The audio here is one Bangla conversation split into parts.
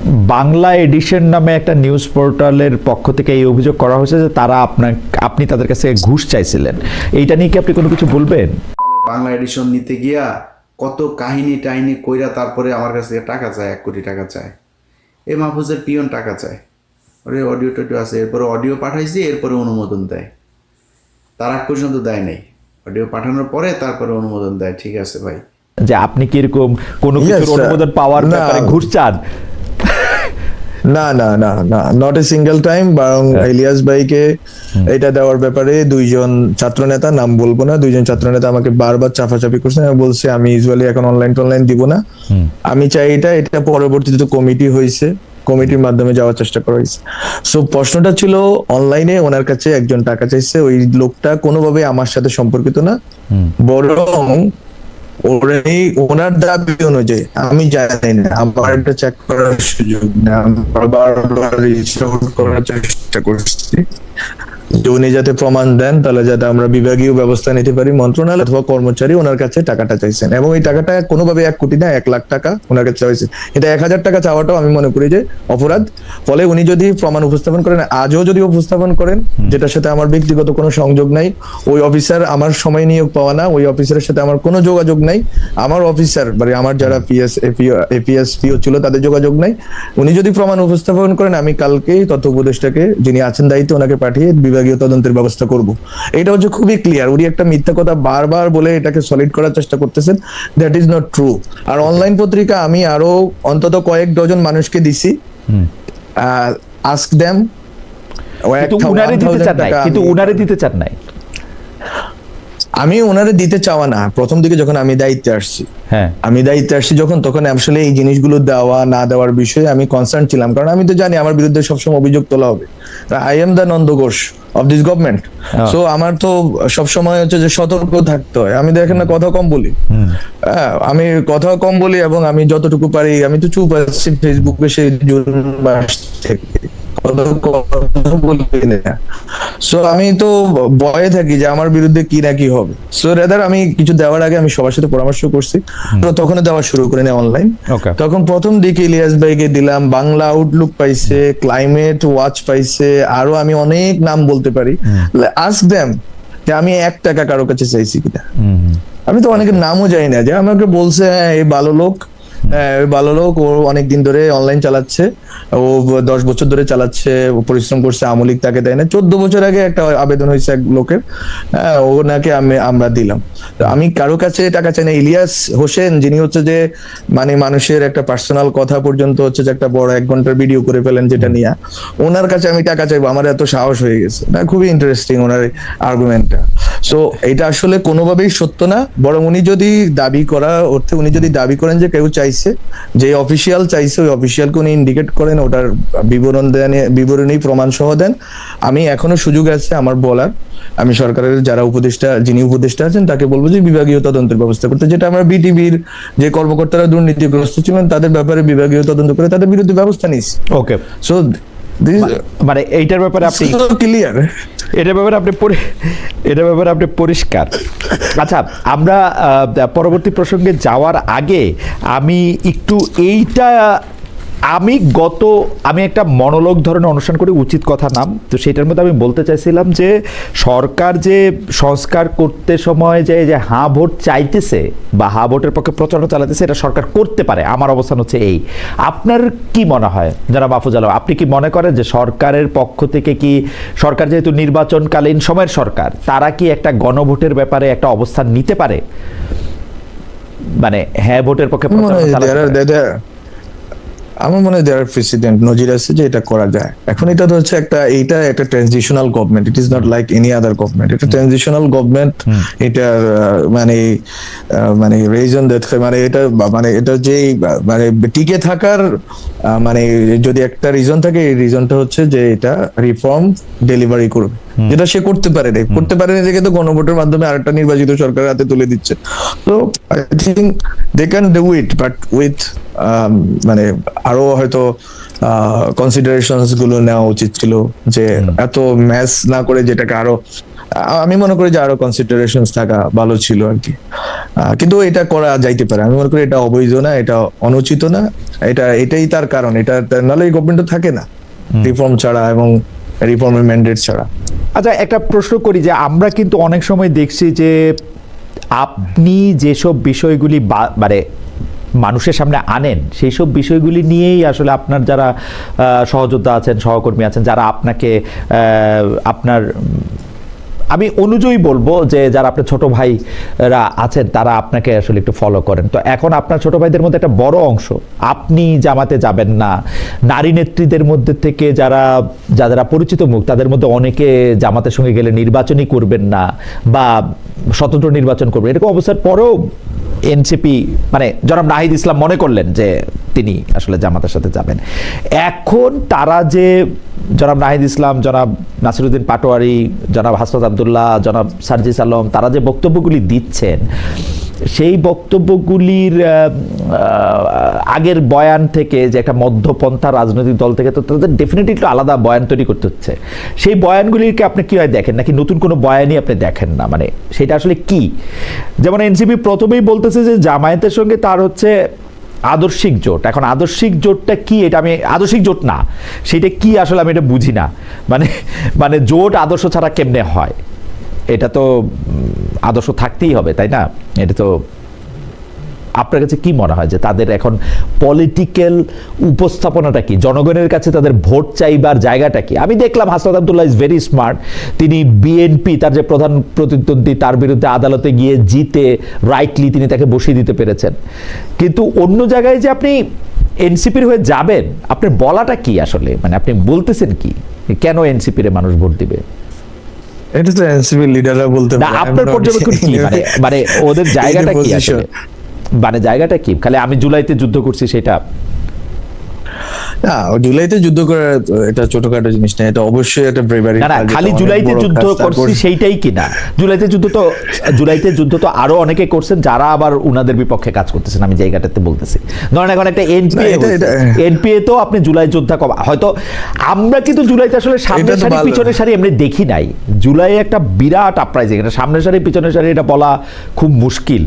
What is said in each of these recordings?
বাংলা এডিশন নামে একটা নিউজ পোর্টালের পক্ষ থেকে এই অভিযোগ করা হয়েছে যে তারা আপনি তাদের কাছে ঘুষ চাইছিলেন। এইটা নিয়ে কি আপনি কোনো কিছু বলবেন? বাংলা এডিশন নিতে গিয়া কত কাহিনী টাহিনী কইরা তারপরে আমার কাছ থেকে টাকা চায়, 1 কোটি টাকা চায়। এই মাহফুজের পিয়ন টাকা চায়, ওরে অডিও টডিও আছে, এরপরে অডিও পাঠাইছি, এরপরে অনুমোদন দেয়। তার আগ পর্যন্ত দেয় নাই, অডিও পাঠানোর পরে তারপরে অনুমোদন দেয়। ঠিক আছে ভাই, যে আপনি কি এরকম কোনো কিছুর অনুমোদন পাওয়ার ব্যাপারে ঘুষ চান? না না না না, নট এ সিঙ্গেল টাইম। বরং ইলিয়াস ভাইকে এটা দেওয়ার ব্যাপারে দুইজন ছাত্রনেতা, নাম বলবো না, দুইজন ছাত্রনেতা আমাকে বারবার চাপাচাপি করছেন। আমি বলছি আমি ইউজুয়ালি এখন অনলাইন দিব না, আমি চাই এটা পরবর্তীতে কমিটি হয়েছে, কমিটির মাধ্যমে যাওয়ার চেষ্টা করা হয়েছে। সো প্রশ্নটা ছিল অনলাইনে ওনার কাছে একজন টাকা চাইছে, ওই লোকটা কোনোভাবে আমার সাথে সম্পর্কিত না, বরং ওনার দাবি অনুযায়ী, আমি জানি না, আমার এটা চেক করার সুযোগ না, বারবার রিচ আউট করার চেষ্টা করছি যে উনি যাতে প্রমাণ দেন, তাহলে যাতে আমরা বিভাগীয় ব্যবস্থা নিতে পারি। মন্ত্রণালয় অথবা কর্মচারী ওনার কাছে টাকাটা চাইছেন, এবং এই টাকাটা কোনোভাবে 1 কোটি না, 1 লাখ টাকা ওনার কাছে চাইছে। এটা 1000 টাকা চাওয়াটাও আমি মনে করি যে অপরাধ। ফলে উনি যদি প্রমাণ উপস্থাপন করেন, আজও যদি উপস্থাপন করেন, যেটার সাথে আমার ব্যক্তিগত কোনো সংযোগ নাই, ওই অফিসার আমার সময় নিয়োগ পাওয়া না, ওই অফিসারের সাথে আমার কোনো যোগাযোগ নাই, আমার অফিসার মানে আমার যারা এপিএস পিও ছিল তাদের যোগাযোগ নাই, উনি যদি প্রমাণ উপস্থাপন করেন, আমি কালকেই তথ্য উপদেষ্টাকে, যিনি আছেন দায়িত্বে, ওনাকে পাঠিয়ে বিভাগীয় তদন্তের ব্যবস্থা করব। এটা হচ্ছে খুবই ক্লিয়ার। উনি একটা মিথ্যা কথা বারবার বলে এটাকে সলিড করার চেষ্টা করতেছেন, দ্যাট ইজ নট ট্রু। আর অনলাইন পত্রিকা আমি আরো অন্তত কয়েক ডজন মানুষকে দিছি, আস্ক দেম। কিন্তু উনারে দিতে চান নাই। আমি ওনারে দিতে চাওয়া না, প্রথম দিকে যখন আমি দায়িত্বে আসছি, যখন, তখন আসলে এই জিনিসগুলো দেওয়া না দেওয়ার বিষয়ে আমি কনসার্ন ছিলাম, কারণ আমি তো জানি আমার বিরুদ্ধে সবসময় অভিযোগ তোলা হবে। I am the Nanda Ghosh of this government, so আমার তো সবসময় হচ্ছে যে সতর্ক থাকতে হয়। আমি দেখেন না কথা কম বলি, আমি কথা কম বলি, এবং আমি যতটুকু পারি, আমি তো চুপ আছি ফেসবুকে সেই জুন মাস থেকে, সো আমি তো ভয়ে থাকি যে আমার বিরুদ্ধে কি না কি হবে। সো রেদার আমি কিছু দেওয়ার আগে আমি সবার সাথে পরামর্শ করছি, তো তখন দেওয়া শুরু করে নেই অনলাইন। তখন প্রথম দিকে ইলিয়াস ভাইকে দিলাম, বাংলা আউটলুক পাইছে, ক্লাইমেট ওয়াচ পাইছে, আরো আমি অনেক নাম বলতে পারি। আস্ক দেম যে আমি 1 টাকা কারো কাছে চাইছি কিনা। আমি তো অনেকের নামও জানি না, যে আমাকে বলছে হ্যাঁ এই ভালো লোক, ভালো লোক, ও অনেকদিন ধরে অনলাইন চালাচ্ছে, ও 10 বছর ধরে চালাচ্ছে, পরিশ্রম করছে, আমলিক তাকে দেয় না। 14 বছর আগে একটা আবেদন হয়েছে এক লোকের, ওনাকে আমরা দিলাম। আমি কারো কাছে টাকা চাই না। ইলিয়াস হোসেন, যিনি হচ্ছে যে মানে মানুষের একটা পার্সোনাল কথা পর্যন্ত হচ্ছে যে একটা বড় 1 ঘন্টার ভিডিও করে ফেলেন যেটা নিয়ে, ওনার কাছে আমি টাকা চাইবো, আমার এত সাহস হয়ে গেছে না। খুবই ইন্টারেস্টিং ওনার আর্গুমেন্টটা। সো এটা আসলে কোনোভাবেই সত্য না, বরং উনি যদি দাবি করা অর্থে, উনি যদি দাবি করেন যে কেউ চাইছে, যে অফিসিয়াল চাইছে, ওই অফিসিয়ালকে উনি ইন্ডিকেট করেন, ওটার বিবরণী প্রমাণ সহ দেন। আমি এখনো সুযোগ আছে আমার বলার, আমি সরকারের যারা যিনি উপদেষ্টা আছেন তাকে বলবো যে বিভাগীয় তদন্তের ব্যবস্থা করতে, যেটা আমরা বিটিভির যে কর্মকর্তারা দুর্নীতিগ্রস্ত ছিলেন তাদের ব্যাপারে বিভাগীয় তদন্ত করে তাদের বিরুদ্ধে ব্যবস্থা নিয়েছি। ওকে, সো মানে এইটার ব্যাপারে আপনি ক্লিয়ার, এটার ব্যাপারে আপনি পরিষ্কার। আচ্ছা, আমরা পরবর্তী প্রসঙ্গে যাওয়ার আগে আমি একটু আমি একটা মনোলগ ধরনের অনুষ্ঠান করি, উচিত কথা নাম, তো সেটার মধ্যে আমি বলতে চাইছিলাম যে সরকার যে সংস্কার করতে সময় যে হাঁ ভোট চাইতেছে বা হাঁ ভোটের পক্ষে প্রচারণা চালাতেছে, এটা সরকার করতে পারে। আমার অবস্থান হচ্ছে এই। আপনার কি মনে হয় যারা মাহফুজ আলম, আপনি কি মনে করেন যে সরকারের পক্ষ থেকে কি, সরকার যেহেতু নির্বাচনকালীন সময়ের সরকার, তারা কি একটা গণভোটের ব্যাপারে একটা অবস্থান নিতে পারে, মানে হ্যাঁ ভোটের পক্ষে প্রচারণা চালাতে? আমার মনে হয় দেয়ার প্রেসিডেন্ট নজির আছে যে এটা করা যায়। এখন এটা তো হচ্ছে এইটা একটা transitional government, it is not like any other government. এটা ট্রানজিশনাল গভর্নমেন্ট, এটা মানে রিজন মানে এটা যে মানে টিকে থাকার মানে যদি একটা রিজন থাকে, এই রিজনটা হচ্ছে যে এটা রিফর্ম ডেলিভারি করবে, যেটা সে করতে পারে দেখে তো গণভোটের মাধ্যমে আরেকটা নির্বাচিত সরকারের হাতে তুলে দিচ্ছে। তো I think they can do it, but with মানে আরো হয়তো কনসিডারেশনস গুলো নেওয়া উচিত ছিল, যে এত ম্যাচ না করে যেটাকে আরো, আমি মনে করি যে আরো কনসিডারেশনস থাকা ভালো ছিল আর কি। কিন্তু এটা করা যাইতে পারে, আমি মনে করি এটা অবৈধ না, এটা অনুচিত না। এটাই তার কারণ, নাহলে এই গভর্নমেন্ট তো থাকে না রিফর্ম ছাড়া এবং রিফর্মের ম্যান্ডেট ছাড়া। আচ্ছা, একটা প্রশ্ন করি যে আমরা কিন্তু অনেক সময় দেখছি যে আপনি যেসব বিষয়গুলি মানে মানুষের সামনে আনেন সেই সব বিষয়গুলি নিয়েই আসলে আপনার যারা সহযোদ্ধা আছেন, সহকর্মী আছেন, যারা আপনাকে আপনার আমি অনুযায়ী বলবো যে যারা আপনার ছোট ভাইরা আছেন তারা আপনাকে আসলে একটু ফলো করেন। তো এখন আপনার ছোট ভাইদের মধ্যে একটা বড় অংশ আপনি জামাতে যাবেন না, নারী নেত্রীদের মধ্যে থেকে যারা পরিচিত মুখ তাদের মধ্যে অনেকে জামাতের সঙ্গে গেলে নির্বাচনই করবেন না বা স্বতন্ত্র নির্বাচন করবেন, এরকম অবস্থার পরেও এনসিপি মানে জনাব নাহিদ ইসলাম মনে করলেন যে তিনি আসলে জামাতের সাথে যাবেন। এখন তারা যে জনাব নাহিদ ইসলাম, জনাব নাসিরউদ্দিন পাটোয়ারি, জনাব হাসনাত আবদুল্লাহ, জনাব সার্জিস আলম তারা যে বক্তব্যগুলি দিচ্ছেন সেই বক্তব্যগুলির আগের বয়ান থেকে যে একটা মধ্যপন্থা রাজনৈতিক দল থেকে তো তাদের ডেফিনেটলি একটু আলাদা বয়ান তৈরি করতে হচ্ছে। সেই বয়ানগুলিকে আপনি কীভাবে দেখেন, নাকি নতুন কোনো বয়ানই আপনি দেখেন না? মানে সেটা আসলে কি? যেমন এনসিপি প্রথমেই বলতেছে যে জামায়াতের সঙ্গে তার হচ্ছে আদর্শিক জোট। এখন আদর্শিক জোটটা কি, এটা আমি আদর্শিক জোট না সেটা কি আসলে আমি এটা বুঝি না। মানে জোট আদর্শ ছাড়া কেমনে হয়? এটা তো আদর্শ থাকতেই হবে, তাই না? এটা তো আপনার কাছে কি মনে হয় যে তাদের এখন পলিটিক্যাল উপস্থাপনাটা কি, জনগণের কাছে তাদের ভোট চাইবার জায়গাটা কি? আমি দেখলাম Hasnat Abdullah is very smart, তিনি বিএনপি তার যে প্রধান প্রতিদ্বন্দ্বী তার বিরুদ্ধে আদালতে গিয়ে জিতে রাইটলি তিনি তাকে বসিয়ে দিতে পেরেছেন। কিন্তু অন্য জায়গায় যে আপনি এনসিপির হয়ে যাবেন আপনার বলাটা কি আসলে, মানে আপনি বলতেছেন কি, কেন এনসিপির মানুষ ভোট দিবে? এটা তো এনসিপি লিডাররা বলতে না, আপনার পর্যবেক্ষণ কি, মানে ওদের জায়গাটা কি আসলে, মানে জায়গাটা কি? খালি আমি জুলাইতে যুদ্ধ করছি সেটা না, জুলাইতে যুদ্ধ করা এটা ছোটখাটো জিনিস না, এটা অবশ্যই একটা ব্রেভারি। না, খালি জুলাইতে যুদ্ধ করছি সেইটাই কি না? জুলাইতে যুদ্ধ তো আরো অনেকে করছেন যারা আবার উনাদের বিপক্ষে কাজ করতেছেন। আমি জায়গাটাতে বলতেছি, ধরেন এখন একটা এনপিএ তো আপনি জুলাই যোদ্ধা হয়তো আমরা কিন্তু জুলাইতে আসলে সামনের সারি পিছনের সারি এমনি দেখি নাই। জুলাই একটা বিরাট আপরাইজিং, এটা সামনের সারি পিছনের সারি এটা বলা খুব মুশকিল।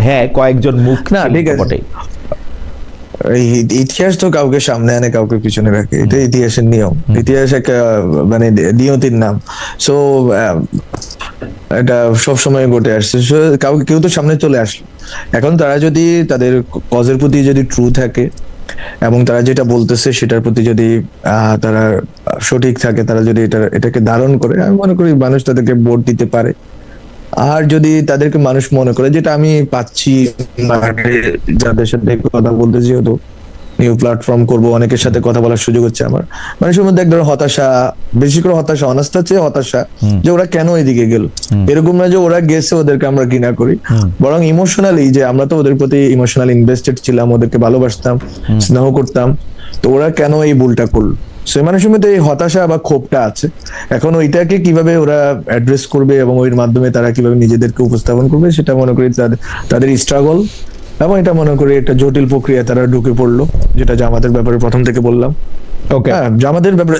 হ্যাঁ, কয়েকজন মুখ না, ঠিক আছে, ইতিহাস তো কাউকে সামনে আনে কাউকে পিছনে রাখে, এটা ইতিহাসের নিয়ম। ইতিহাস একটা মানে নিয়তির নাম। সো এটা সবসময় ঘটে আসছে, কাউকে কেউ তো সামনে চলে আসলো। এখন তারা যদি তাদের কজের প্রতি যদি ট্রু থাকে এবং তারা যেটা বলতেছে সেটার প্রতি যদি তারা সঠিক থাকে, তারা যদি এটাকে ধারণ করে, আমি মনে করি মানুষ তাদেরকে ভোট দিতে পারে। আর যদি তাদেরকে মানুষ মনে করে, যেটা আমি পাচ্ছি যাদের সাথে কথা বলতে, যেহেতু নিউ প্ল্যাটফর্ম করব, অনেকের সাথে কথা বলার সুযোগ হচ্ছে আমার, মানুষের মধ্যে এক ধরনের হতাশা, বেশি করে হতাশা, অনাস্থার চেয়ে হতাশা যে ওরা কেন এদিকে গেল। এরকম না যে ওরা গেছে ওদেরকে আমরা ঘৃণা করি, বরং ইমোশনালি যে আমরা তো ওদের প্রতি ইমোশনালি ইনভেস্টেড ছিলাম, ওদেরকে ভালোবাসতাম, স্নেহ করতাম, তো ওরা কেন এই ভুলটা করলো। সে মানুষের মধ্যে এই হতাশা বা ক্ষোভটা আছে। এখন ওইটাকে কিভাবে ওরা অ্যাড্রেস করবে এবং ওই মাধ্যমে তারা কিভাবে নিজেদেরকে উপস্থাপন করবে সেটা মনে করি তাদের স্ট্রাগল, এবং এটা মনে করি একটা জটিল প্রক্রিয়া তারা ঢুকে পড়লো, যেটা জামাতের ব্যাপারে প্রথম থেকে বললাম। ওকে, জামাতের ব্যাপারে